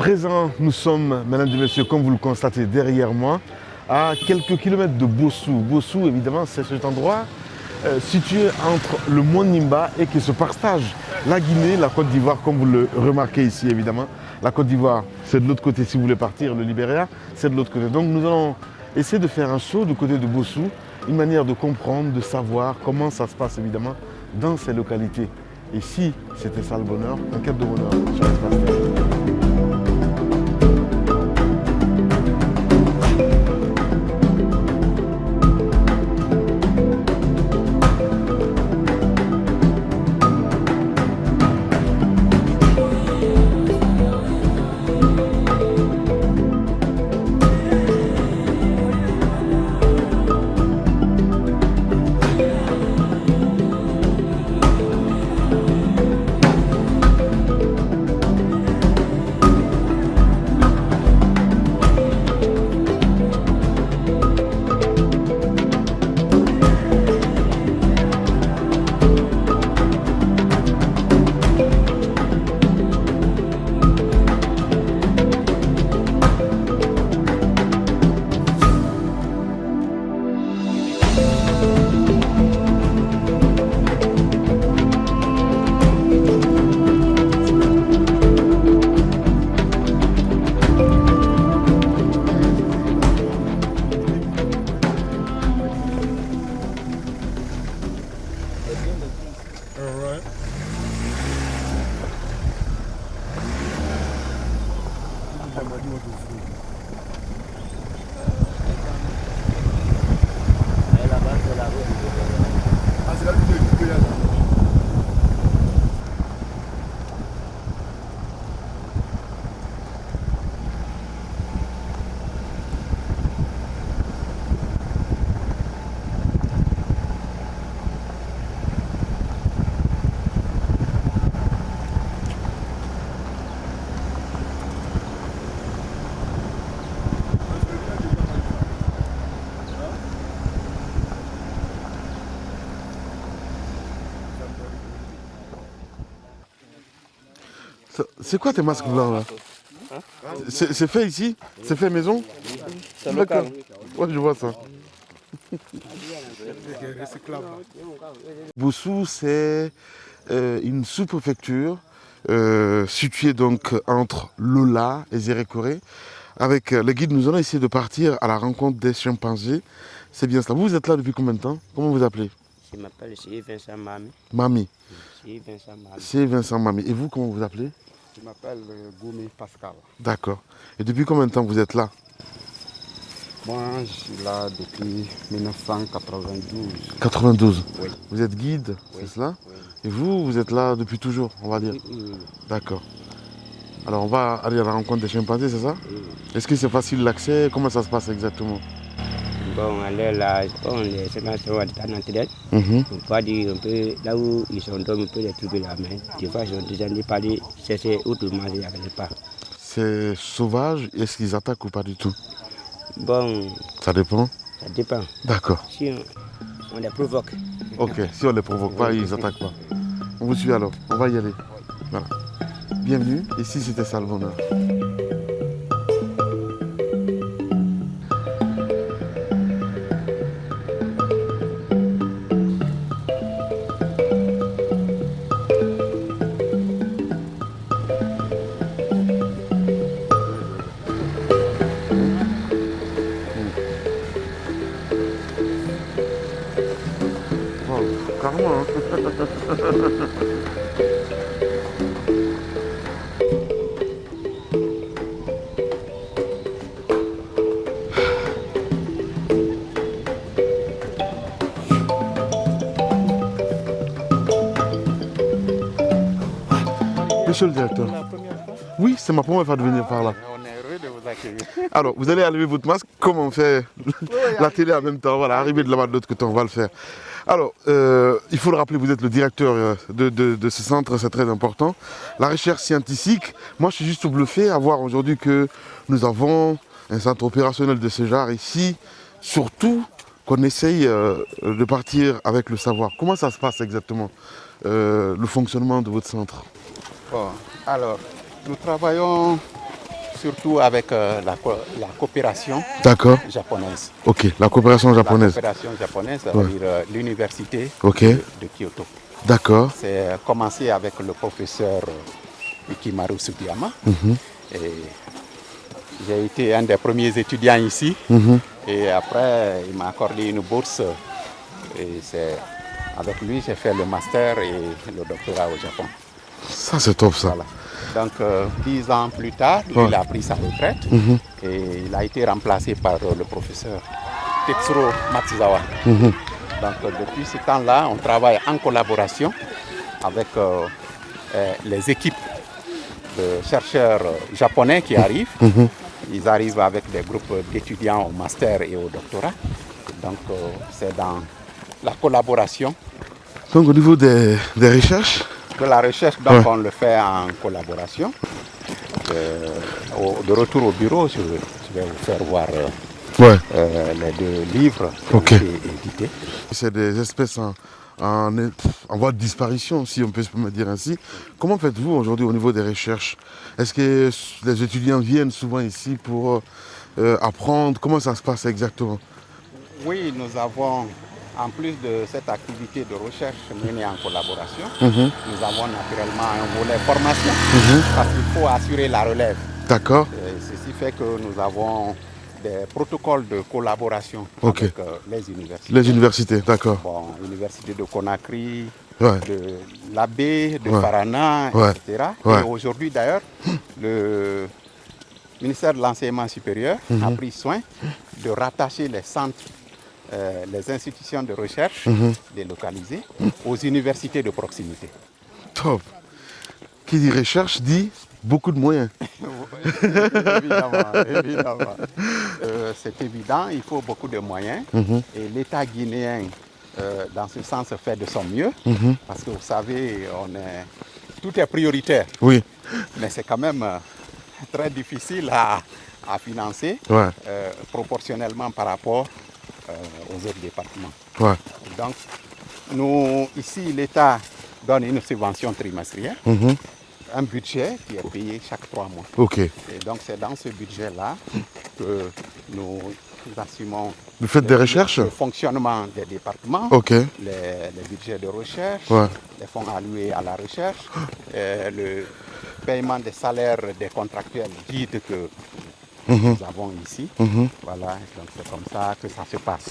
présent, nous sommes, mesdames et messieurs, comme vous le constatez derrière moi, à quelques kilomètres de Bossou. Bossou, évidemment, c'est cet endroit situé entre le mont Nimba et qui se partage la Guinée, la Côte d'Ivoire, comme vous le remarquez ici, évidemment. La Côte d'Ivoire, c'est de l'autre côté si vous voulez partir, le Libéria, c'est de l'autre côté. Donc nous allons essayer de faire un saut du côté de Bossou, une manière de comprendre, de savoir comment ça se passe, évidemment, dans ces localités. Et si c'était ça le bonheur, un quête de bonheur sur l'espace terre. C'est quoi tes masques blancs là? C'est fait ici? C'est fait maison? C'est local. Ouais, je vois ça. Bossou, c'est une sous-préfecture située donc entre Lola et Zérékoré. Avec le guide, nous allons essayer de partir à la rencontre des chimpanzés. C'est bien cela. Vous êtes là depuis combien de temps? Comment vous appelez? Je m'appelle Vincent Mami. Mami. Vincent Mami. C'est Vincent Mami. Et vous, comment vous appelez? Je m'appelle Goumi Pascal. D'accord. Et depuis combien de temps vous êtes là? Moi, je suis là depuis 1992. 92. Oui. Vous êtes guide, Oui. c'est cela? Oui. Et vous, vous êtes là depuis toujours, on va dire? Oui. D'accord. Alors on va aller à la rencontre des chimpanzés, c'est ça? Oui. Est-ce que c'est facile l'accès? Comment ça se passe exactement? Bon, alors là, les séquences sont en tête. Mhm. On peut dire un peu là où ils sont, on peut les trouver la main. Des fois, ils ont déjà parlé, c'est autrement, il n'y avait pas. C'est sauvage, est-ce qu'ils attaquent ou pas du tout? Bon, Ça dépend? ça dépend. D'accord. Si on les provoque. Ok, si on ne les provoque pas, ils n'attaquent pas. On vous suit alors, on va y aller. Voilà. Bienvenue, ici c'était ça le bonheur. Carrément, hein. Monsieur le directeur. Oui, c'est ma première fois de venir par là. On est heureux de vous accueillir. Alors, vous allez enlever votre masque, comme on fait la télé en même temps. Voilà, arriver de là-bas de l'autre côté, on va le faire. Alors, il faut le rappeler, vous êtes le directeur de ce centre, c'est très important. La recherche scientifique, moi je suis juste bluffé à voir aujourd'hui que nous avons un centre opérationnel de ce genre ici, surtout qu'on essaye de partir avec le savoir. Comment ça se passe exactement, le fonctionnement de votre centre? Bon, alors, nous travaillons surtout avec la coopération D'accord. japonaise. Ok, la coopération japonaise. La coopération japonaise, ça veut dire l'université Ok. de Kyoto. D'accord. C'est commencé avec le professeur Ikimaru Sugiyama. Et j'ai été un des premiers étudiants ici. Et après, il m'a accordé une bourse. Et c'est avec lui j'ai fait le master et le doctorat au Japon. Ça, c'est top, ça. Voilà. Donc, 10 ans plus tard, il a pris sa retraite et il a été remplacé par le professeur Tetsuro Matsuzawa. Donc, depuis ce temps-là, on travaille en collaboration avec les équipes de chercheurs japonais qui arrivent. Ils arrivent avec des groupes d'étudiants au master et au doctorat. Donc, c'est dans la collaboration. Donc, au niveau des recherches, De la recherche, donc on le fait en collaboration. De retour au bureau, je vais vous faire voir les 2 livres qui ont été édités. c'est des espèces en voie de disparition, si on peut me dire ainsi. Comment faites-vous aujourd'hui au niveau des recherches? Est-ce que les étudiants viennent souvent ici pour apprendre? Comment ça se passe exactement? Oui, nous avons, en plus de cette activité de recherche menée en collaboration, nous avons naturellement un volet formation parce qu'il faut assurer la relève. D'accord. Ceci fait que nous avons des protocoles de collaboration avec les universités. Les universités, d'accord. Bon, l'université de Conakry, Ouais. de l'Abbé, de Parana, etc. Et aujourd'hui d'ailleurs, le ministère de l'Enseignement supérieur a pris soin de rattacher les centres, les institutions de recherche délocalisées aux universités de proximité. Top. Qui dit recherche dit beaucoup de moyens. Évidemment. C'est évident, il faut beaucoup de moyens. Et l'État guinéen, dans ce sens, fait de son mieux. Parce que vous savez, tout est prioritaire. Oui. Mais c'est quand même très difficile à financer proportionnellement par rapport aux autres départements. Ouais. Donc, nous, ici, l'État donne une subvention trimestrielle, un budget qui est payé chaque 3 mois. Ok. Et donc, c'est dans ce budget-là que nous assumons Vous faites des recherches? le fonctionnement des départements, les budgets de recherche, les fonds alloués à la recherche, le paiement des salaires des contractuels guides que nous avons ici. Voilà, donc c'est comme ça que ça se passe.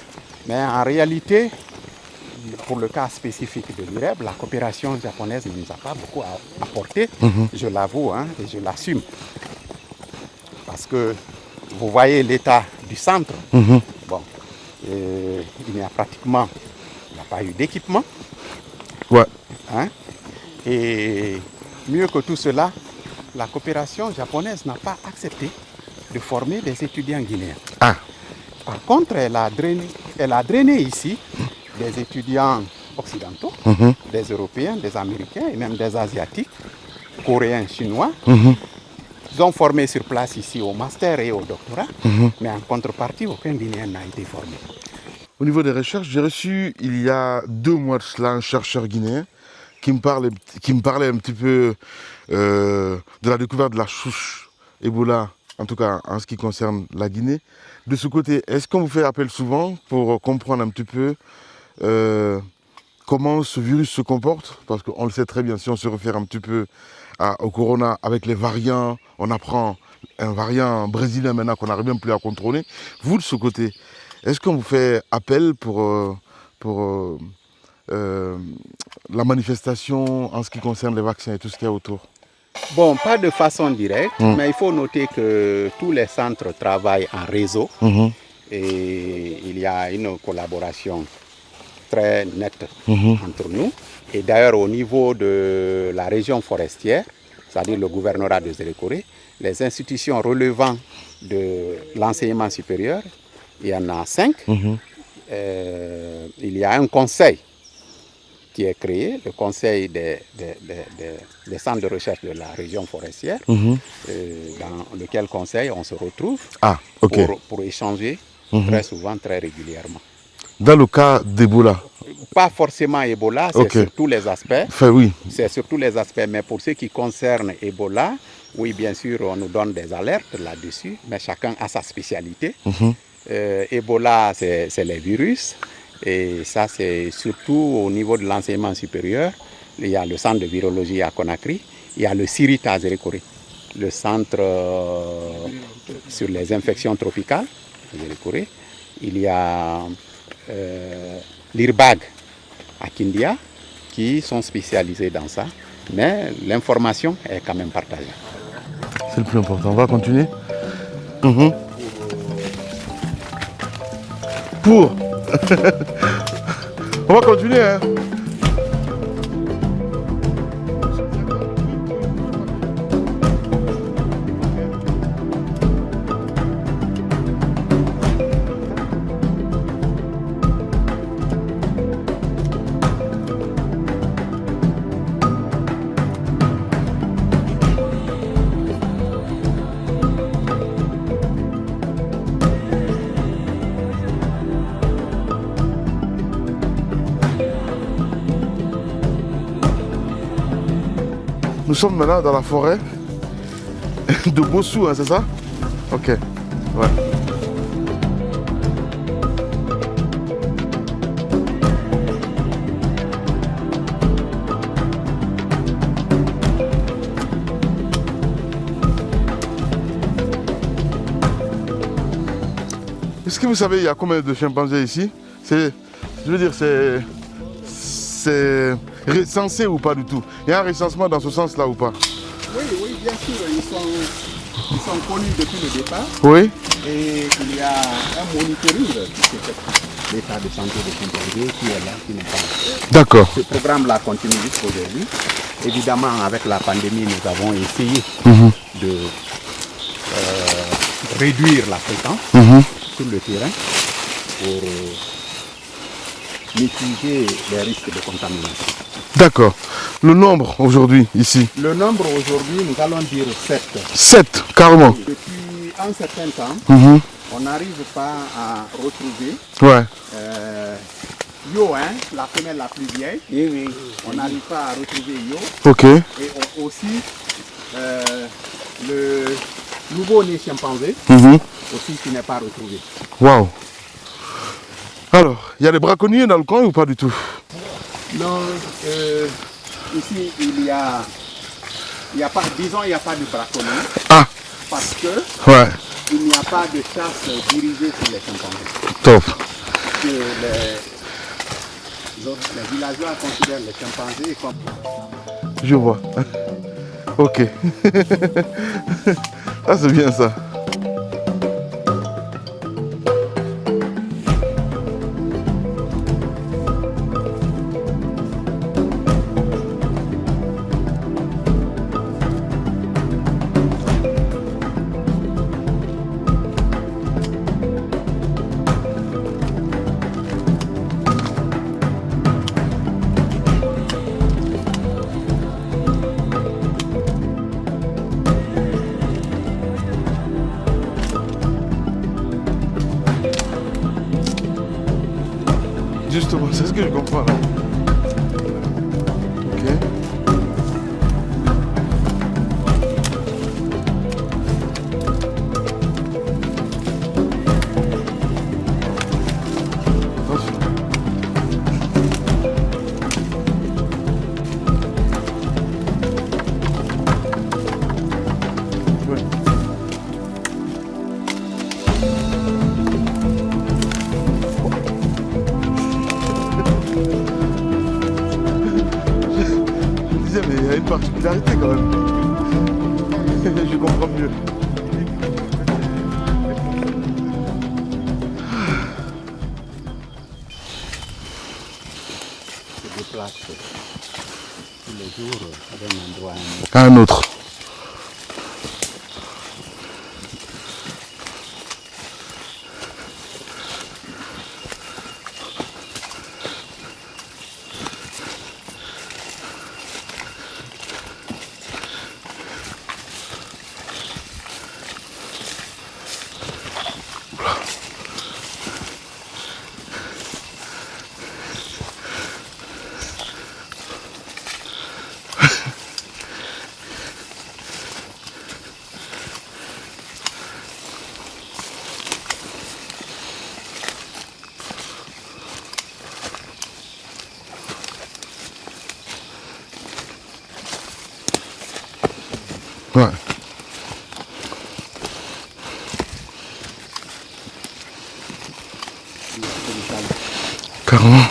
Mais en réalité, pour le cas spécifique de l'IREB, la coopération japonaise ne nous a pas beaucoup apporté, je l'avoue, et je l'assume. Parce que vous voyez l'état du centre, bon, il n'y a pratiquement pas eu d'équipement. Et mieux que tout cela, la coopération japonaise n'a pas accepté de former des étudiants guinéens. Par contre, elle a drainé ici des étudiants occidentaux, des Européens, des Américains et même des Asiatiques, Coréens, Chinois. Ils ont formé sur place ici au master et au doctorat, mais en contrepartie, aucun Guinéen n'a été formé. Au niveau des recherches, j'ai reçu il y a 2 mois de cela un chercheur guinéen qui me parlait un petit peu de la découverte de la souche Ebola, en tout cas en ce qui concerne la Guinée. De ce côté, est-ce qu'on vous fait appel souvent pour comprendre un petit peu comment ce virus se comporte? Parce qu'on le sait très bien, si on se réfère un petit peu au corona avec les variants, on apprend un variant brésilien maintenant qu'on n'arrive même plus à contrôler. Vous, de ce côté, est-ce qu'on vous fait appel pour la manifestation en ce qui concerne les vaccins et tout ce qu'il y a autour? Bon, pas de façon directe, mais il faut noter que tous les centres travaillent en réseau et il y a une collaboration très nette entre nous. Et d'ailleurs, au niveau de la région forestière, c'est-à-dire le gouvernorat de Zérékoré, les institutions relevant de l'enseignement supérieur, il y en a 5. Il y a un conseil qui est créé, le conseil des centres de recherche de la région forestière, dans lequel conseil on se retrouve pour échanger très souvent, très régulièrement. Dans le cas d'Ebola? Pas forcément Ebola, c'est sur tous les aspects. Oui. C'est sur tous les aspects, mais pour ce qui concerne Ebola, Oui, bien sûr, on nous donne des alertes là-dessus, mais chacun a sa spécialité. Ebola, c'est les virus. Et ça, c'est surtout au niveau de l'enseignement supérieur. Il y a le centre de virologie à Conakry. Il y a le CIRIT à Zérékoré, le centre sur les infections tropicales à Zérékoré. Il y a l'IRBAG à Kindia qui sont spécialisés dans ça. Mais l'information est quand même partagée. C'est le plus important. On va continuer. Pour. On va continuer. Hein. Nous sommes maintenant dans la forêt de Bossou, hein, c'est ça? Ok, ouais. Est-ce que vous savez, il y a combien de chimpanzés ici? Je veux dire, c'est recensé ou pas du tout? Il y a un recensement dans ce sens-là ou pas? Oui, oui, bien sûr, ils sont connus depuis le départ. Oui. Et il y a un monitoring qui se fait. L'état de santé des chimpanzés qui est là, qui n'est pas là. D'accord. Ce programme-là continue jusqu'aujourd'hui. Évidemment, avec la pandémie, nous avons essayé de réduire la fréquence sur le terrain pour mitiger les risques de contamination. D'accord. Le nombre aujourd'hui ici? Le nombre aujourd'hui, nous allons dire 7. 7, carrément. Depuis un certain temps, on n'arrive pas à retrouver Yo, hein, la femelle la plus vieille. Oui. On n'arrive pas à retrouver Yo. Ok. Et aussi le nouveau-né chimpanzé aussi qui n'est pas retrouvé. Waouh. Alors, il y a des braconniers dans le coin ou pas du tout? Non, ici il y a pas, disons, il n'y a pas de braconniers. Ah. Parce que il n'y a pas de chasse dirigée sur les chimpanzés. Top. Que les villageois considèrent les chimpanzés comme... Je vois. Ok. Ah, c'est bien ça. Justement, c'est ce que je comprends là. Ok. Attention. Ouais. Mais il y a une particularité quand même. Je comprends mieux. Se déplace tous les jours d'un endroit à un autre. Carrément.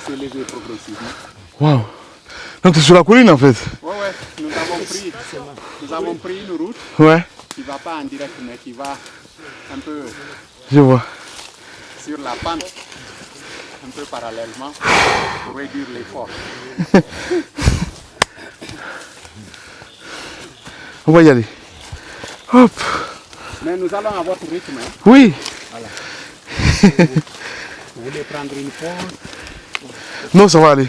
S'élever progressivement. Waouh. Donc c'est sur la colline en fait. Ouais, nous avons pris une route qui ne va pas en direct mais qui va un peu Je vois. sur la pente, un peu parallèlement pour réduire l'effort. On va y aller. Hop. Mais nous allons à votre rythme. Hein. Oui. Voilà. Vous voulez prendre une pause? Non, ça va aller.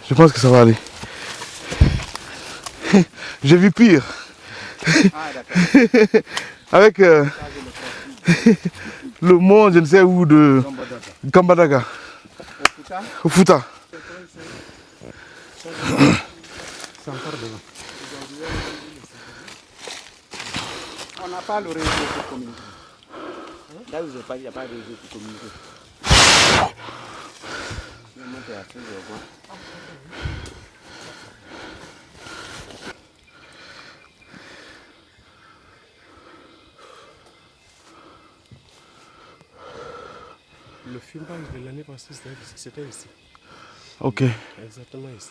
Je pense que ça va aller. J'ai vu pire. Ah, d'accord. Avec le mont, je ne sais où, de Kambadaga. Au Fouta. C'est encore devant. On n'a pas le réseau pour communiquer. Là, vous n'avez pas, il n'y a pas de réseau pour communiquer. Le filmage de l'année passée, c'était ici. Ok. Exactement ici.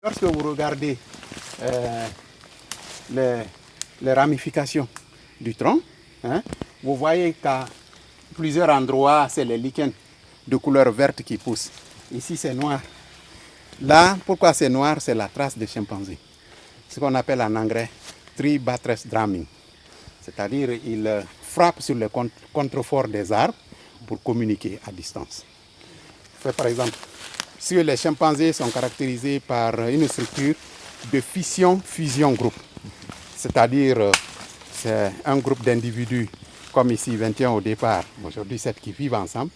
Lorsque vous regardez les ramifications du tronc, hein, vous voyez qu'à plusieurs endroits, c'est les lichens de couleur verte qui poussent. Ici, c'est noir. Là, pourquoi c'est noir? C'est la trace des chimpanzés. Ce qu'on appelle en anglais tree buttress drumming. C'est-à-dire, ils frappent sur le contrefort des arbres pour communiquer à distance. Par exemple, si les chimpanzés sont caractérisés par une structure de fission-fusion groupe, c'est-à-dire c'est un groupe d'individus, comme ici 21 au départ, aujourd'hui 7 qui vivent ensemble,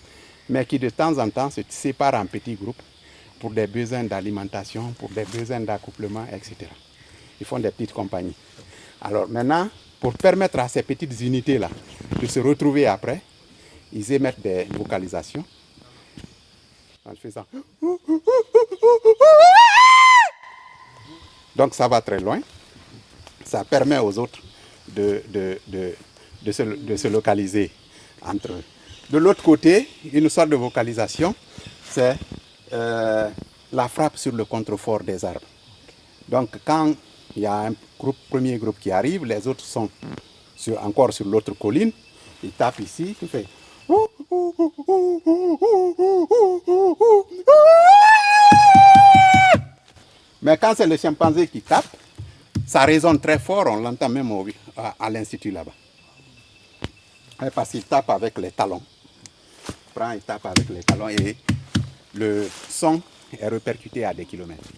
mais qui de temps en temps se séparent en petits groupes pour des besoins d'alimentation, pour des besoins d'accouplement, etc. Ils font des petites compagnies. Alors maintenant, pour permettre à ces petites unités-là de se retrouver après, ils émettent des vocalisations. En faisant. Donc ça va très loin. Ça permet aux autres de se localiser entre eux. De l'autre côté, une sorte de vocalisation, c'est la frappe sur le contrefort des arbres. Donc quand il y a un premier groupe qui arrive, les autres sont encore sur l'autre colline, ils tapent ici, tout fait. Mais quand c'est le chimpanzé qui tape, ça résonne très fort, on l'entend même à l'institut là-bas. Parce qu'il tape avec les talons. Il tape avec les talons et le son est répercuté à des kilomètres.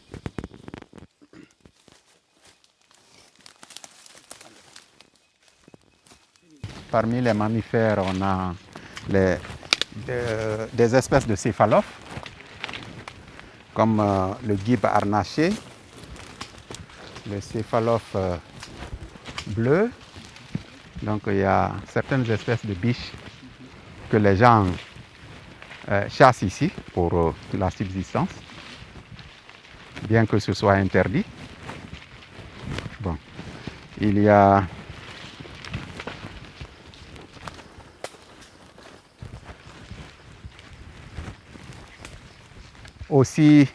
Parmi les mammifères, on a des espèces de céphalophes, comme le guibe harnaché, le céphalophe bleu. Donc il y a certaines espèces de biches que les gens chassent ici pour la subsistance, bien que ce soit interdit. Bon. Il y a aussi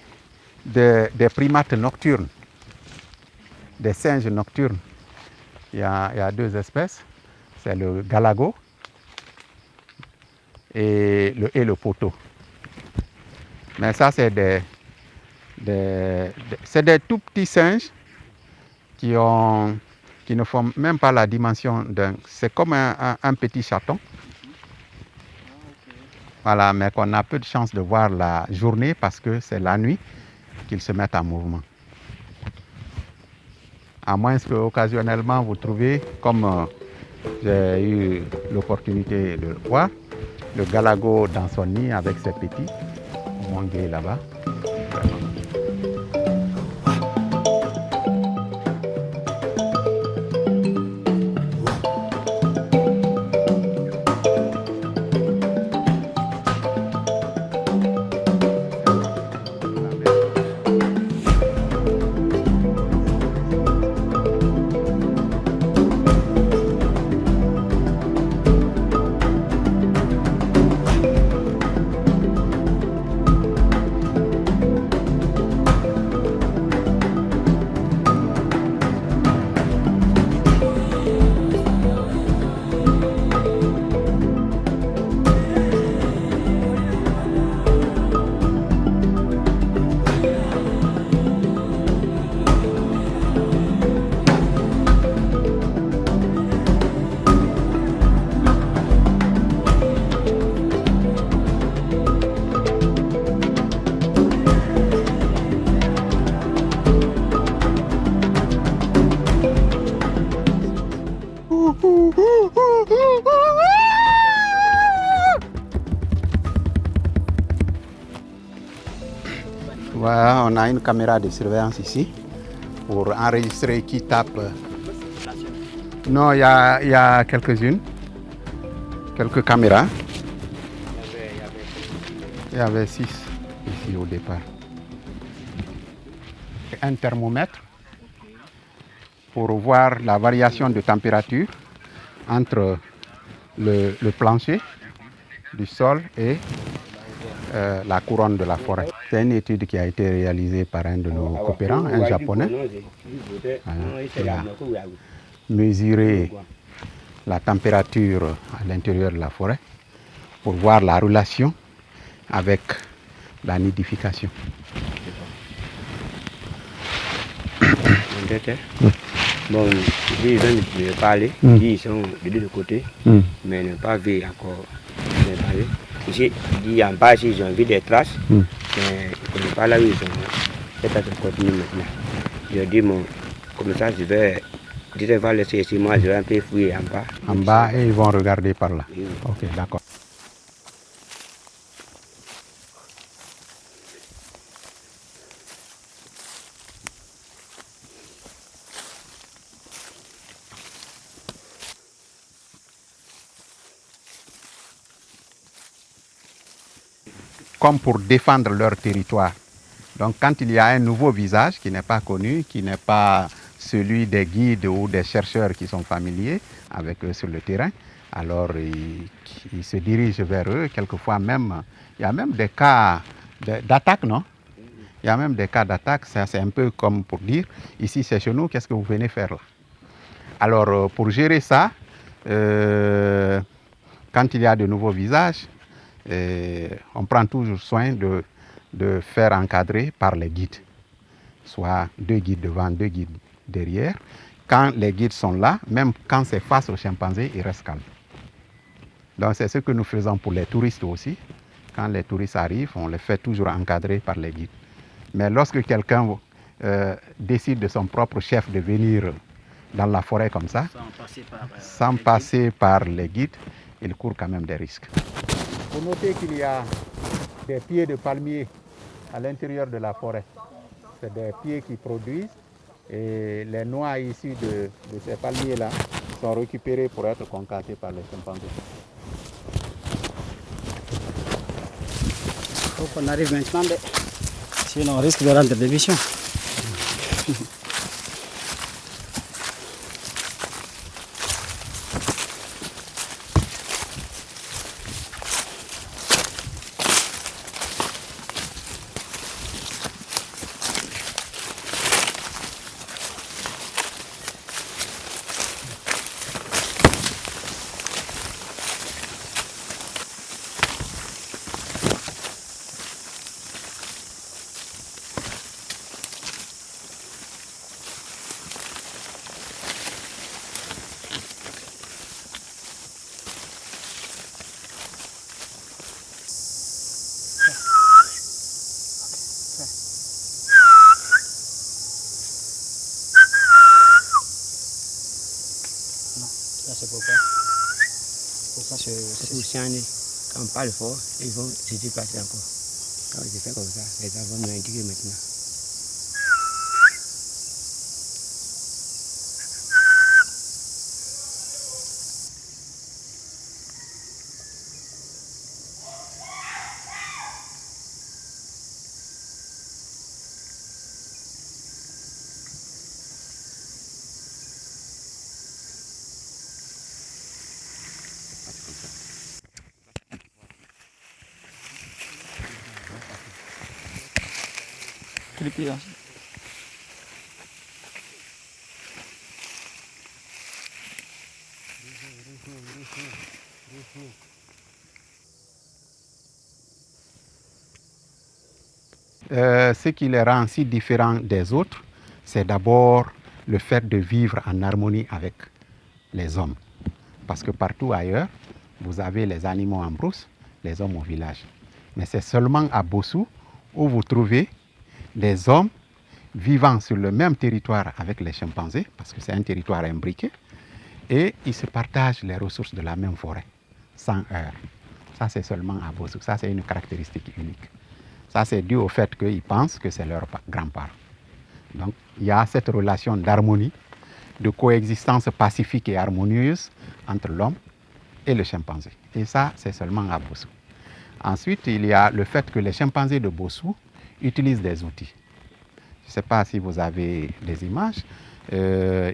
des primates nocturnes, des singes nocturnes. Il y a 2 espèces, c'est le galago et le poteau. Mais ça, c'est des tout petits singes qui ne font même pas la dimension d'un... C'est comme un petit chaton. Voilà, mais qu'on a peu de chance de voir la journée parce que c'est la nuit qu'ils se mettent en mouvement. À moins que occasionnellement vous trouvez, comme j'ai eu l'opportunité de le voir, le galago dans son nid avec ses petits, mon gay là-bas. Voilà, on a une caméra de surveillance ici pour enregistrer qui tape. Non, il y a quelques-unes, quelques caméras. Il y avait 6 ici au départ. Un thermomètre pour voir la variation de température entre le plancher du sol et la couronne de la forêt. C'est une étude qui a été réalisée par un de nos coopérants, un japonais, qui a mesuré la température à l'intérieur de la forêt pour voir la relation avec la nidification. Bon, ils ont parlé, ils sont de l'autre côté, mais n'ont pas vu encore parler. Ici, en bas, ils ont vu des traces, mais ils ne connaissent pas là où ils sont. C'est pas de continuer maintenant. Je dis, bon, comme ça, je vais laisser ici, moi, je vais un peu fouiller en bas. En bas, et ils vont regarder par là. Oui. Ok, d'accord. Comme pour défendre leur territoire. Donc quand il y a un nouveau visage qui n'est pas connu, qui n'est pas celui des guides ou des chercheurs qui sont familiers avec eux sur le terrain, alors ils se dirigent vers eux. Quelquefois même, il y a même des cas d'attaque, non? Il y a même des cas d'attaque, c'est un peu comme pour dire, ici c'est chez nous, qu'est-ce que vous venez faire là? Alors pour gérer ça, quand il y a de nouveaux visages, on prend toujours soin de faire encadrer par les guides, soit 2 guides devant, 2 guides derrière. Quand les guides sont là, même quand c'est face aux chimpanzés, ils restent calmes. Donc c'est ce que nous faisons pour les touristes aussi. Quand les touristes arrivent, on les fait toujours encadrer par les guides. Mais lorsque quelqu'un décide de son propre chef de venir dans la forêt comme ça, sans passer par les guides, il court quand même des risques. Vous notez qu'il y a des pieds de palmiers à l'intérieur de la forêt. C'est des pieds qui produisent et les noix issues de ces palmiers-là sont récupérées pour être concassées par les chimpanzés. Il faut qu'on arrive maintenant, sinon on risque de rendre des missions. C'est pourquoi. Pourquoi Pour changer. Quand on parle fort, ils vont se déplacer encore. Quand je fais comme ça, les gens vont me indiquer maintenant. Ce qui les rend si différents des autres, c'est d'abord le fait de vivre en harmonie avec les hommes. Parce que partout ailleurs, vous avez les animaux en brousse, les hommes au village. Mais c'est seulement à Bossou où vous trouvez des hommes vivant sur le même territoire avec les chimpanzés, parce que c'est un territoire imbriqué, et ils se partagent les ressources de la même forêt, sans heurts. Ça, c'est seulement à Bossou. Ça, c'est une caractéristique unique. Ça, c'est dû au fait qu'ils pensent que c'est leur grand-père. Donc, il y a cette relation d'harmonie, de coexistence pacifique et harmonieuse entre l'homme et le chimpanzé. Et ça, c'est seulement à Bossou. Ensuite, il y a le fait que les chimpanzés de Bossou utilisent des outils. Je ne sais pas si vous avez des images.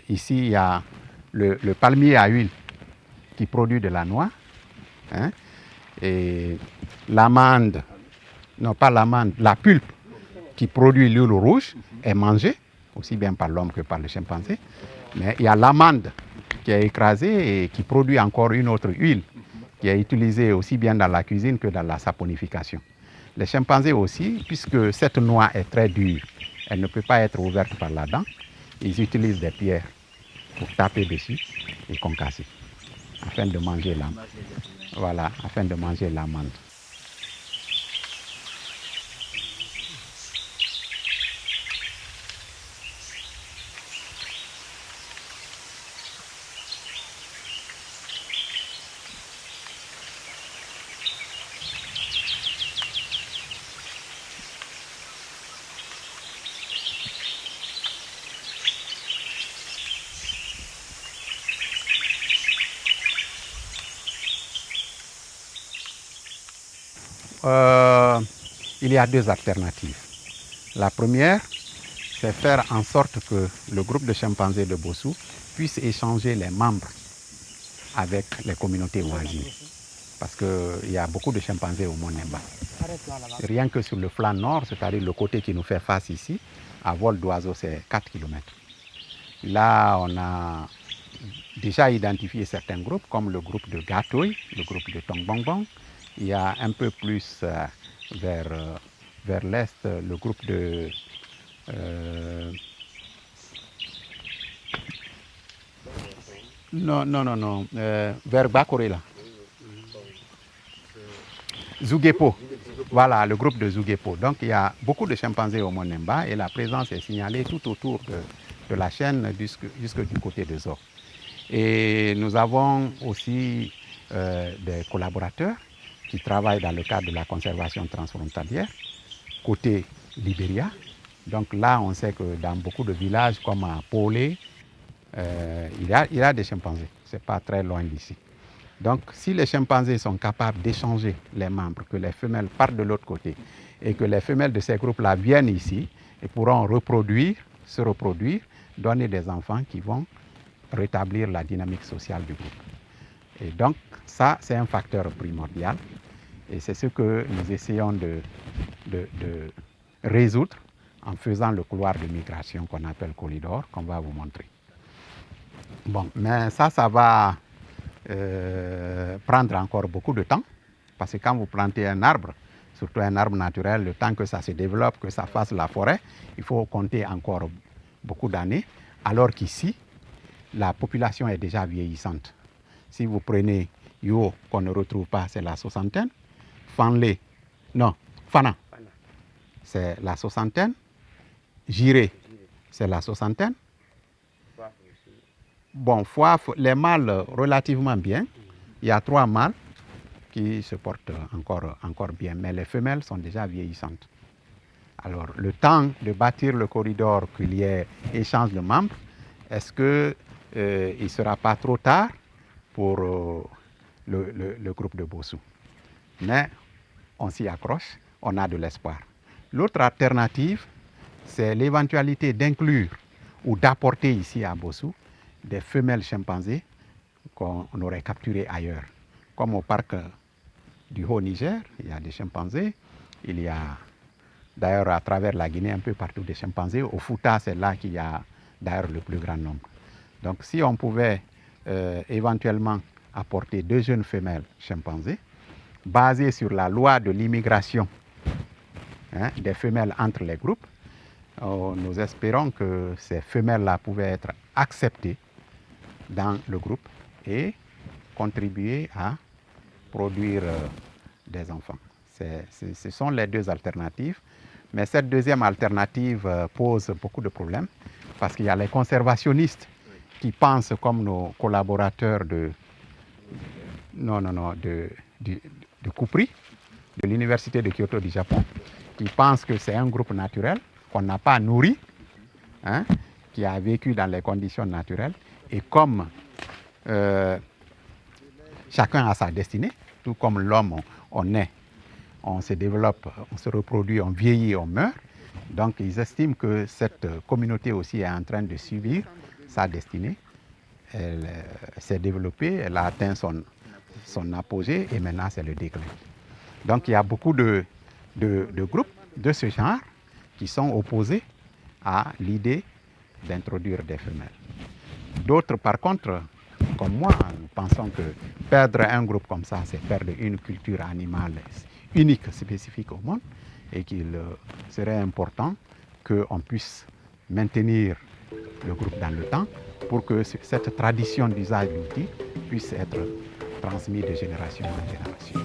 Ici, il y a le palmier à huile qui produit de la noix. Hein, et l'amande, non pas l'amande, la pulpe qui produit l'huile rouge est mangée, aussi bien par l'homme que par le chimpanzé. Mais il y a l'amande qui est écrasée et qui produit encore une autre huile qui est utilisée aussi bien dans la cuisine que dans la saponification. Les chimpanzés aussi, puisque cette noix est très dure, elle ne peut pas être ouverte par la dent, ils utilisent des pierres pour taper dessus et concasser, afin de manger l'amande. Voilà, afin de manger l'amande. Il y a deux alternatives. La première, c'est faire en sorte que le groupe de chimpanzés de Bossou puisse échanger les membres avec les communautés voisines. Parce qu'il y a beaucoup de chimpanzés au Mont Nimba. Rien que sur le flanc nord, c'est-à-dire le côté qui nous fait face ici, à vol d'oiseau, c'est 4 km. Là, on a déjà identifié certains groupes, comme le groupe de Gatoy, le groupe de Tongbongbong. Il y a un peu plus vers l'est le groupe de vers Bakore là. Zugepo. Voilà, le groupe de Zugepo. Donc il y a beaucoup de chimpanzés au Mont Nimba et la présence est signalée tout autour de la chaîne jusque du côté de Zor. Et nous avons aussi des collaborateurs qui travaillent dans le cadre de la conservation transfrontalière, côté Libéria. Donc là, on sait que dans beaucoup de villages comme à Polé, il y a des chimpanzés. Ce n'est pas très loin d'ici. Donc si les chimpanzés sont capables d'échanger les membres, que les femelles partent de l'autre côté et que les femelles de ces groupes-là viennent ici et pourront se reproduire, donner des enfants qui vont rétablir la dynamique sociale du groupe. Et donc ça, c'est un facteur primordial. Et c'est ce que nous essayons de résoudre en faisant le couloir de migration qu'on appelle Colidor, qu'on va vous montrer. Bon, mais ça va prendre encore beaucoup de temps, parce que quand vous plantez un arbre, surtout un arbre naturel, le temps que ça se développe, que ça fasse la forêt, il faut compter encore beaucoup d'années, alors qu'ici, la population est déjà vieillissante. Si vous prenez Yo, qu'on ne retrouve pas, c'est la soixantaine. Fana, c'est la soixantaine. Jiré, c'est la soixantaine. Bon, les mâles relativement bien. Il y a 3 mâles qui se portent encore bien, mais les femelles sont déjà vieillissantes. Alors, le temps de bâtir le corridor, qu'il y ait échange de membres, est-ce qu'il ne sera pas trop tard pour le groupe de Bossou? Mais on s'y accroche, on a de l'espoir. L'autre alternative, c'est l'éventualité d'inclure ou d'apporter ici à Bossou des femelles chimpanzés qu'on aurait capturées ailleurs. Comme au parc du Haut-Niger, il y a des chimpanzés. Il y a d'ailleurs à travers la Guinée un peu partout des chimpanzés. Au Fouta, c'est là qu'il y a d'ailleurs le plus grand nombre. Donc si on pouvait éventuellement apporter 2 jeunes femelles chimpanzés, basées sur la loi de l'immigration des femelles entre les groupes, nous espérons que ces femelles-là pouvaient être acceptées dans le groupe et contribuer à produire des enfants. Ce sont les 2 alternatives. Mais cette deuxième alternative pose beaucoup de problèmes parce qu'il y a les conservationnistes qui pensent comme nos collaborateurs de Kupri, de l'université de Kyoto du Japon, qui pensent que c'est un groupe naturel qu'on n'a pas nourri, qui a vécu dans les conditions naturelles. Et comme chacun a sa destinée, tout comme l'homme, on naît, on se développe, on se reproduit, on vieillit, on meurt. Donc ils estiment que cette communauté aussi est en train de subir sa destinée. Elle s'est développée, elle a atteint son apogée et maintenant c'est le déclin. Donc il y a beaucoup de groupes de ce genre qui sont opposés à l'idée d'introduire des femelles. D'autres par contre, comme moi, nous pensons que perdre un groupe comme ça, c'est perdre une culture animale unique, spécifique au monde, et qu'il serait important qu'on puisse maintenir le groupe dans le temps pour que cette tradition d'usage d'outils puisse être transmise de génération en génération.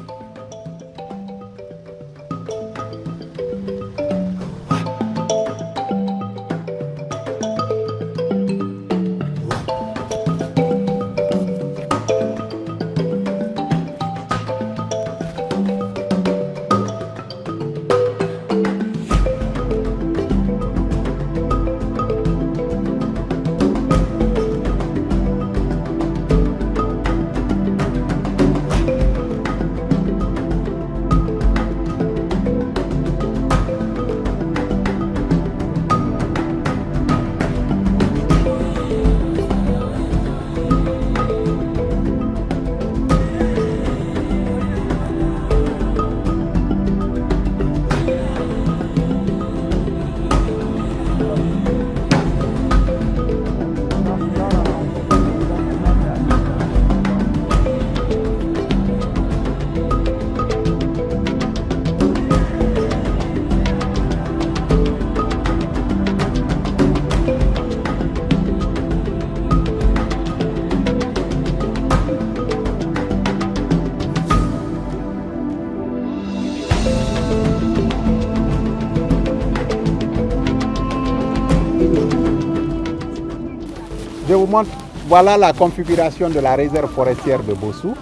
Je vous montre, voilà la configuration de la réserve forestière de Bossou.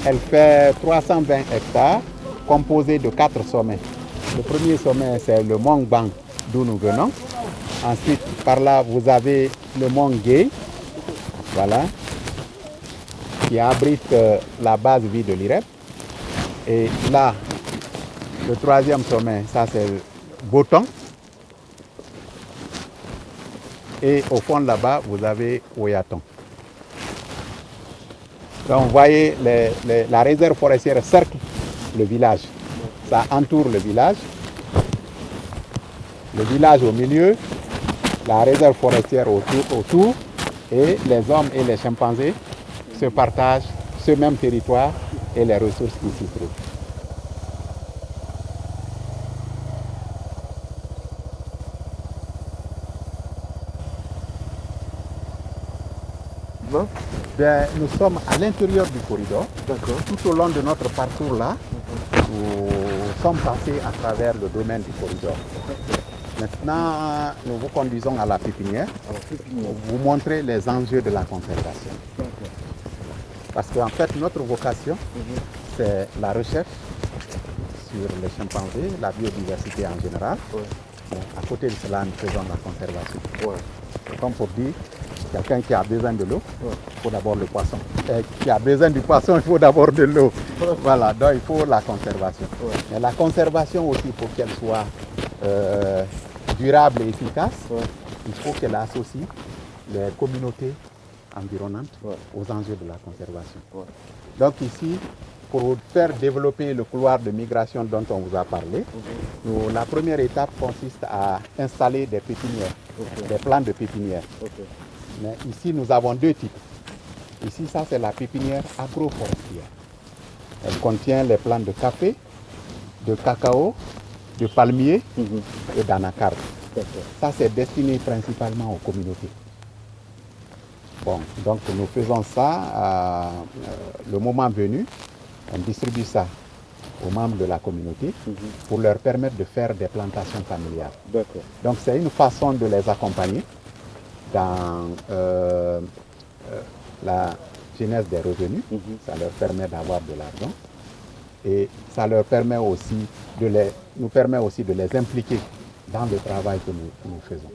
Elle fait 320 hectares, composée de 4 sommets. Le premier sommet, c'est le mont Bang, d'où nous venons. Ensuite, par là, vous avez le mont Gay, voilà, qui abrite la base vie de l'IREP. Et là, le troisième sommet, ça c'est Boton. Et au fond là-bas, vous avez Oyaton. Donc vous voyez, la réserve forestière cercle le village. Ça entoure le village. Le village au milieu, la réserve forestière autour, et les hommes et les chimpanzés se partagent ce même territoire et les ressources qui s'y trouvent. Bien, nous sommes à l'intérieur du corridor. Tout au long de notre parcours là, nous sommes passés à travers le domaine du corridor. Maintenant, nous vous conduisons à la pépinière vous montrer les enjeux de la conservation. Parce qu'en fait, notre vocation, c'est la recherche sur les chimpanzés, la biodiversité en général. À côté de cela, nous faisons la conservation. Comme pour dire, quelqu'un qui a besoin de l'eau, il faut d'abord le poisson. Et qui a besoin du poisson, il faut d'abord de l'eau. Voilà, donc il faut la conservation. Mais la conservation aussi, pour qu'elle soit durable et efficace, il faut qu'elle associe les communautés environnantes aux enjeux de la conservation. Donc ici, pour faire développer le couloir de migration dont on vous a parlé, la première étape consiste à installer des pépinières, des plants de pépinières. Mais ici, nous avons deux types. Ici, ça c'est la pépinière agroforestière. Elle contient les plants de café, de cacao, de palmier et d'anacarde. Ça c'est destiné principalement aux communautés. Bon, donc nous faisons ça, le moment venu, on distribue ça aux membres de la communauté pour leur permettre de faire des plantations familiales. Donc c'est une façon de les accompagner dans la genèse des revenus. Ça leur permet d'avoir de l'argent et ça leur permet aussi nous permet aussi de les impliquer dans le travail que nous faisons.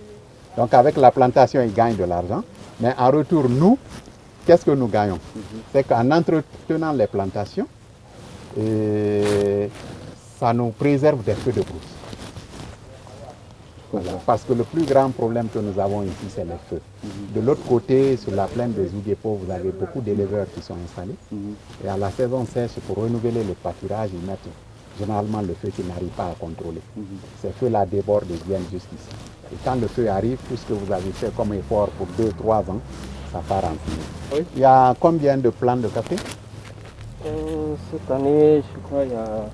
Donc avec la plantation, ils gagnent de l'argent, mais en retour, nous, qu'est-ce que nous gagnons? C'est qu'en entretenant les plantations, ça nous préserve des feux de brousse. Voilà. Parce que le plus grand problème que nous avons ici, c'est les feux. De l'autre côté, sur la plaine des Ouguépo, vous avez beaucoup d'éleveurs qui sont installés. Et à la saison sèche, pour renouveler le pâturage, ils mettent généralement le feu qu'ils n'arrivent pas à contrôler. Ces feux-là débordent et viennent juste ici. Et quand le feu arrive, tout ce que vous avez fait comme effort pour 2-3 ans, ça part en fumée. Il y a combien de plants de café? Cette année, je crois, il y a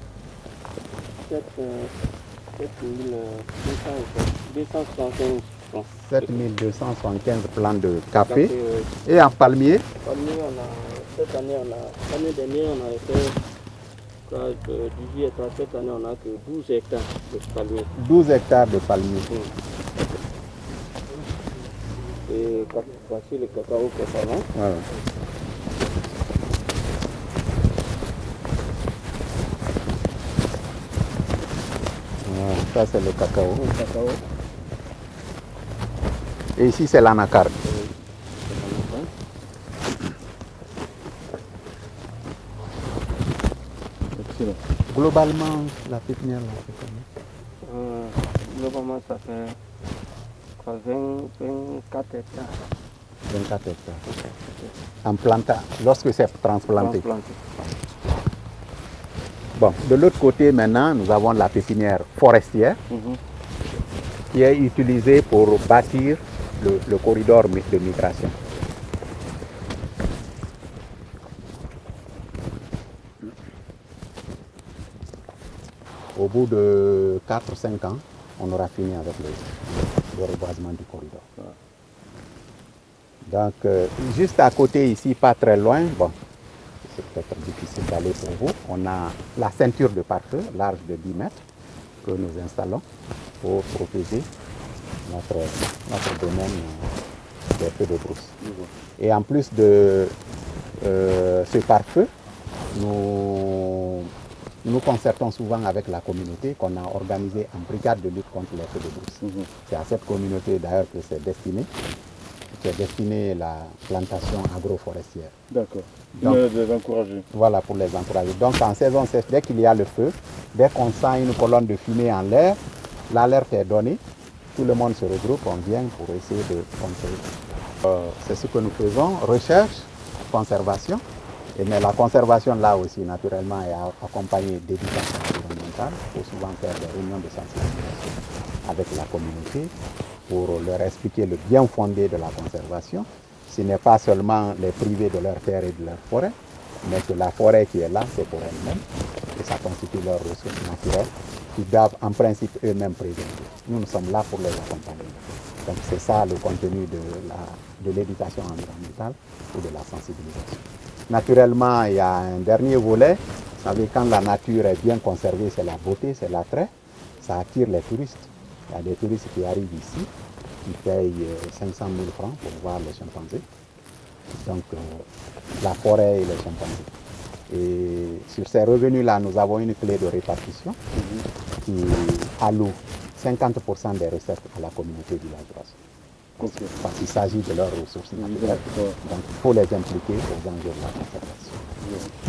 7275 plants de café. Et en palmier? Cette année, l'année dernière, on avait fait 18 hectares. Cette année, on n'a que 12 hectares de palmiers. 12 hectares de palmiers. Et voici le cacao que ça va. Voilà. Voilà, ça c'est le cacao. Et ici c'est l'anacarde. Globalement, la pépinière, là, c'est combien? Globalement, ça fait 24 hectares. 24 hectares. En plantant, lorsque c'est transplanté. Bon, de l'autre côté maintenant, nous avons la pépinière forestière qui est utilisée pour bâtir le corridor de migration. Au bout de 4-5 ans, on aura fini avec le reboisement du corridor. Donc, juste à côté ici, pas très loin, bon, c'est peut-être difficile d'aller pour vous, on a la ceinture de pare-feu, large de 10 mètres, que nous installons pour protéger notre domaine des feux de brousse. Et en plus de ce pare-feu, nous concertons souvent avec la communauté qu'on a organisé en brigade de lutte contre les feux de brousse. C'est à cette communauté d'ailleurs que c'est destiné la plantation agroforestière. D'accord. Pour les encourager. Voilà, pour les encourager. Donc en saison sèche, dès qu'il y a le feu, dès qu'on sent une colonne de fumée en l'air, l'alerte est donnée, tout le monde se regroupe, on vient pour essayer de contrôler. C'est ce que nous faisons, recherche, conservation. Mais la conservation là aussi naturellement est accompagnée d'éducation environnementale. Il faut souvent faire des réunions de sensibilisation avec la communauté pour leur expliquer le bien fondé de la conservation. Ce n'est pas seulement les priver de leur terre et de leur forêt, mais que la forêt qui est là, c'est pour elles-mêmes, et ça constitue leurs ressources naturelles qui doivent en principe eux-mêmes préserver. Nous sommes là pour les accompagner. Donc c'est ça le contenu de l'éducation environnementale ou de la sensibilisation. Naturellement, il y a un dernier volet. Vous savez, quand la nature est bien conservée, c'est la beauté, c'est l'attrait. Ça attire les touristes. Il y a des touristes qui arrivent ici qui payent 500 000 francs pour voir les chimpanzés. Donc, la forêt et les chimpanzés. Et sur ces revenus-là, nous avons une clé de répartition qui alloue 50% des recettes à la communauté villageoise. Parce qu'il s'agit de leurs ressources naturelles. Donc, il faut les impliquer aux enjeux de la conservation.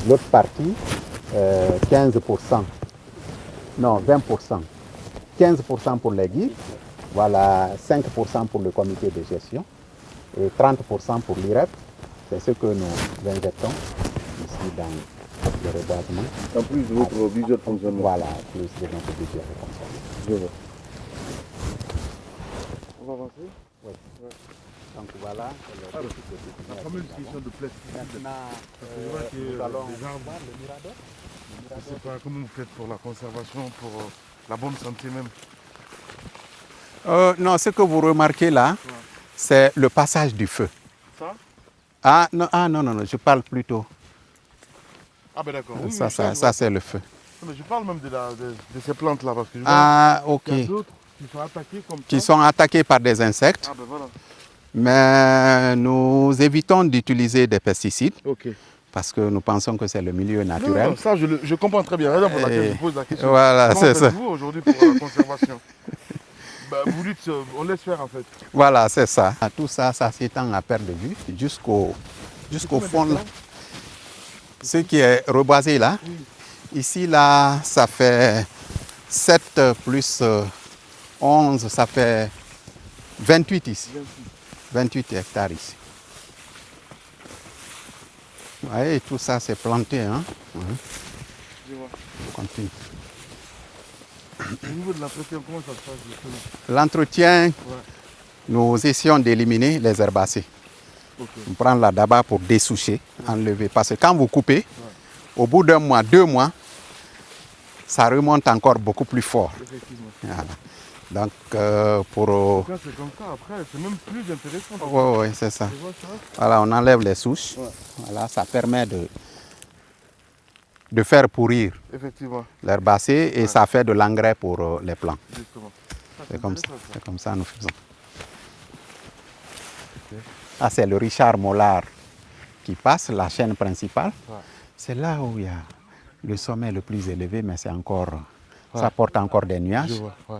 L'autre partie, 15%, non, 20%. 15% pour les guides, voilà, 5% pour le comité de gestion et 30% pour l'IREP. C'est ce que nous injectons ici dans le reboisement. En plus de votre budget de fonctionnement. Voilà, plus de notre budget de fonctionnement. Je vois. On va avancer? Oui. Donc voilà. La fameuse question de plasticide. Maintenant, Je vois que nous allons les arbres, voir le mirador. je ne sais pas comment vous faites pour la conservation, pour la bonne santé même. Non, ce que vous remarquez là, c'est le passage du feu. Ça? Ah non, je parle plutôt. Ah ben d'accord. Oui, Ça c'est le feu. Non, mais je parle même de ces plantes-là, parce que je vois Ah, ok. qu'il y a d'autres qui sont attaquées comme Qui ça. sont attaqués par des insectes. Ah ben voilà. Mais nous évitons d'utiliser des pesticides Ok. parce que nous pensons que c'est le milieu naturel. Non, ça je comprends très bien. Raison pour laquelle je pose la question. Voilà, Comment c'est ça. faites-vous aujourd'hui pour la conservation? Vous dites, on laisse faire en fait. Voilà, c'est ça. Tout ça, ça s'étend à perte de vue jusqu'au fond là. Ce qui est reboisé là, ici là, ça fait 7 plus 11, ça fait 28 ici. 28 hectares ici. Vous voyez, tout ça c'est planté. Hein? Je vois. On continue. Au niveau de l'entretien, comment ça se passe justement? L'entretien, nous essayons d'éliminer les herbacées. Okay. On prend la daba pour dessoucher, enlever. Parce que quand vous coupez, au bout d'un mois, 2 mois, ça remonte encore beaucoup plus fort. Effectivement. Voilà. Donc, pour... Quand c'est comme ça, après, c'est même plus intéressant. Oui, c'est ça. Tu vois ça? Voilà, on enlève les souches. Ouais. Voilà, ça permet de faire pourrir Effectivement. l'herbacée et ça fait de l'engrais pour les plants. Justement. C'est comme ça. C'est comme ça nous faisons. Ah, c'est le Richard Mollard qui passe, la chaîne principale. Ouais. C'est là où il y a le sommet le plus élevé, mais c'est encore, ça porte encore des nuages. Je vois, ouais.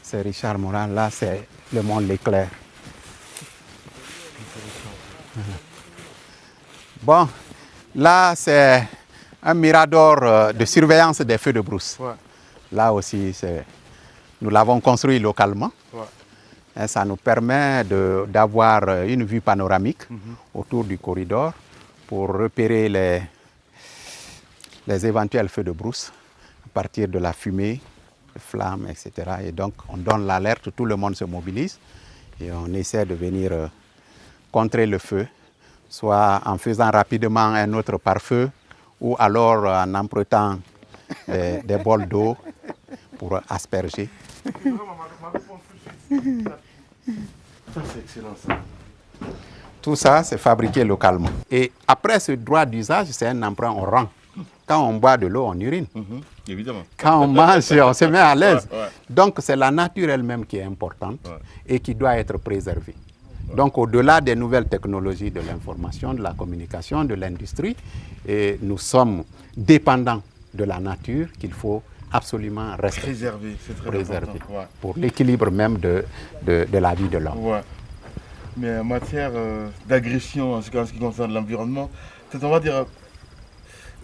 C'est Richard Mollard, là c'est le mont L'Éclair. Bon, là c'est un mirador de surveillance des feux de brousse. Ouais. Là aussi, nous l'avons construit localement. Ouais. Et ça nous permet d'avoir une vue panoramique autour du corridor pour repérer les éventuels feux de brousse à partir de la fumée, les flammes, etc. Et donc, on donne l'alerte, tout le monde se mobilise et on essaie de venir contrer le feu, soit en faisant rapidement un autre pare-feu ou alors en empruntant des bols d'eau pour asperger. Ça, c'est excellent ça. Tout ça, c'est fabriqué localement. Et après ce droit d'usage, c'est un emprunt au rang. Quand on boit de l'eau, on urine. Évidemment. Quand on mange, on se met à l'aise. Ouais. Donc, c'est la nature elle-même qui est importante et qui doit être préservée. Donc, au-delà des nouvelles technologies de l'information, de la communication, de l'industrie, nous sommes dépendants de la nature qu'il faut absolument respecter. Préserver, c'est très important. Ouais. Pour l'équilibre même de la vie de l'homme. Ouais. Mais en matière d'agression en ce qui concerne l'environnement, peut-être on va dire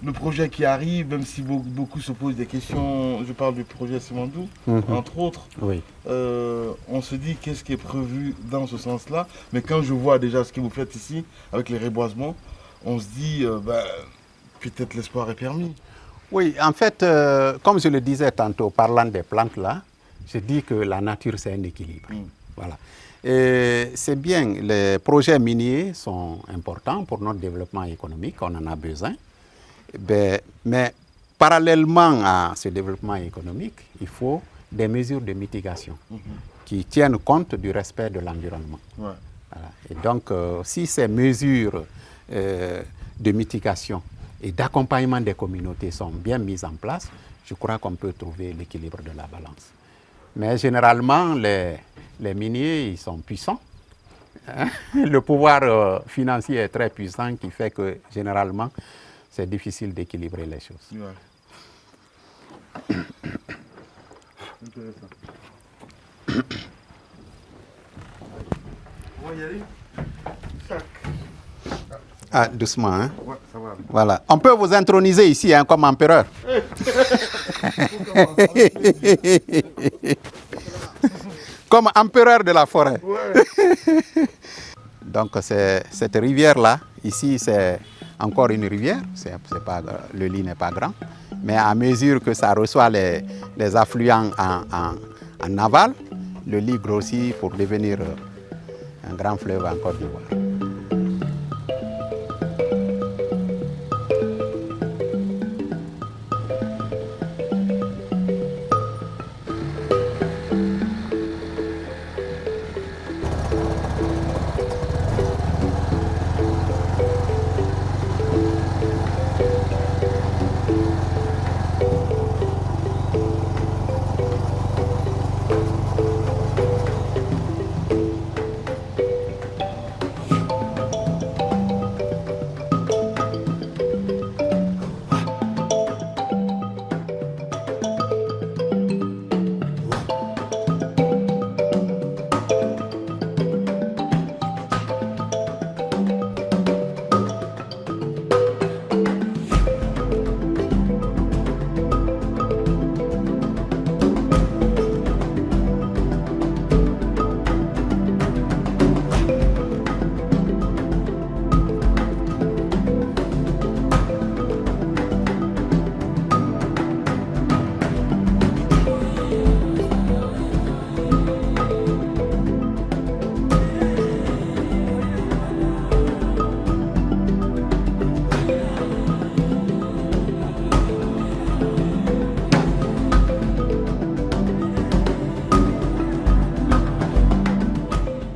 le projet qui arrive, même si beaucoup se posent des questions, je parle du projet Simandou, entre autres, oui. On se dit qu'est-ce qui est prévu dans ce sens-là, mais quand je vois déjà ce que vous faites ici, avec les reboisements, on se dit peut-être l'espoir est permis. Oui, en fait, comme je le disais tantôt, parlant des plantes là, je dis que la nature c'est un équilibre. Voilà. Et c'est bien, les projets miniers sont importants pour notre développement économique, on en a besoin. Mais parallèlement à ce développement économique, il faut des mesures de mitigation qui tiennent compte du respect de l'environnement. Ouais. Voilà. Et donc, si ces mesures de mitigation et d'accompagnement des communautés sont bien mises en place, je crois qu'on peut trouver l'équilibre de la balance. Mais généralement, les miniers, ils sont puissants. Le pouvoir financier est très puissant, qui fait que généralement, c'est difficile d'équilibrer les choses. Ouais. Intéressant. On va y aller. Ah, doucement, hein? Ouais, ça va. Voilà. On peut vous introniser ici, hein, comme empereur. Comme empereur de la forêt. Ouais. Donc, cette rivière-là, ici, c'est encore une rivière. Le lit n'est pas grand. Mais à mesure que ça reçoit les affluents en aval, le lit grossit pour devenir un grand fleuve en Côte d'Ivoire.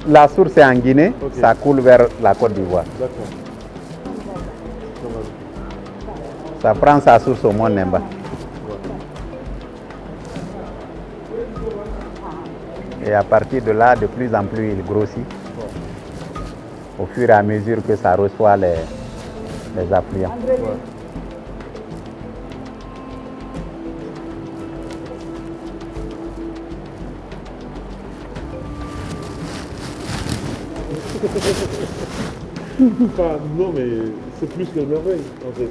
La source est en Guinée, okay. Ça coule vers la Côte d'Ivoire. D'accord. Ça prend sa source au Mont Nemba. Et à partir de là, de plus en plus, il grossit. Au fur et à mesure que ça reçoit les affluents. Enfin, non, mais c'est plus que merveille, en fait.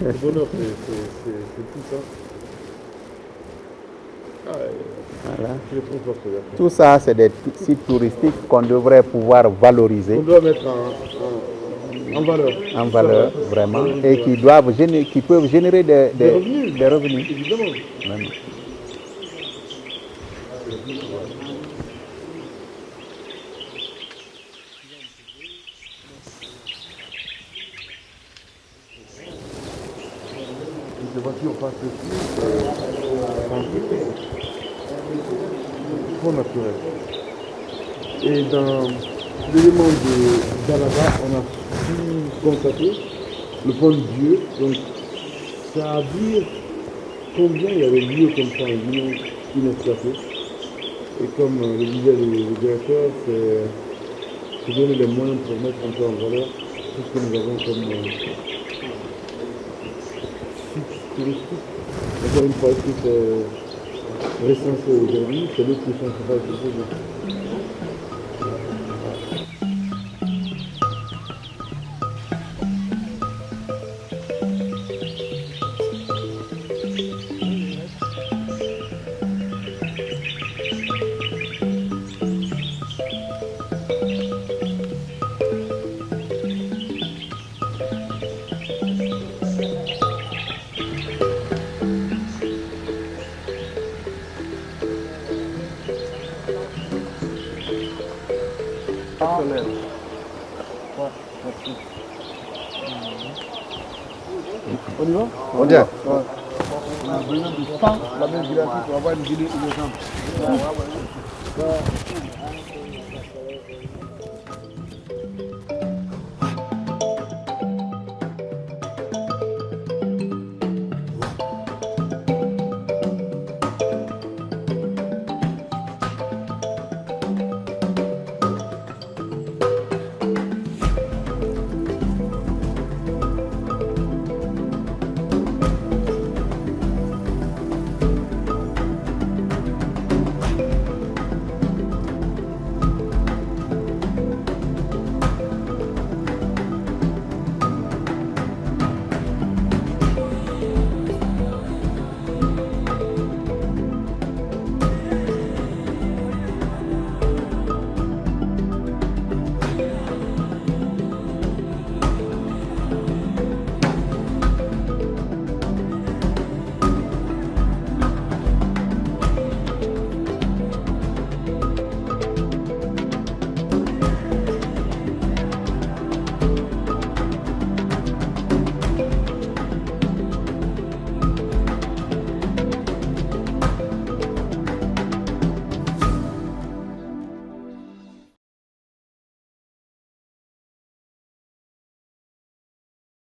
Le bonheur, c'est tout ça. Ah, voilà. Je les trouve fort, ceux-là. Tout ça, c'est des sites touristiques qu'on devrait pouvoir valoriser. On doit mettre en valeur. En valeur, vraiment. Et qui peuvent générer des revenus. Évidemment. Vraiment. Les voitures passent dessus, c'est trop naturel. Et dans l'élément de Dalaba, on a pu constater le pont de Dieu. Donc, ça veut dire combien il y avait de lieux comme ça en Guinée inexploités. Et comme le disait le directeur, c'est donner les moyens pour mettre un peu en valeur tout ce que nous avons comme touristique. Encore une fois, est-ce que c'est recensé aujourd'hui? C'est l'autre question qui va être posée. On y va? On y va. On a besoin de 100, la même village pour avoir une Guinée innocente.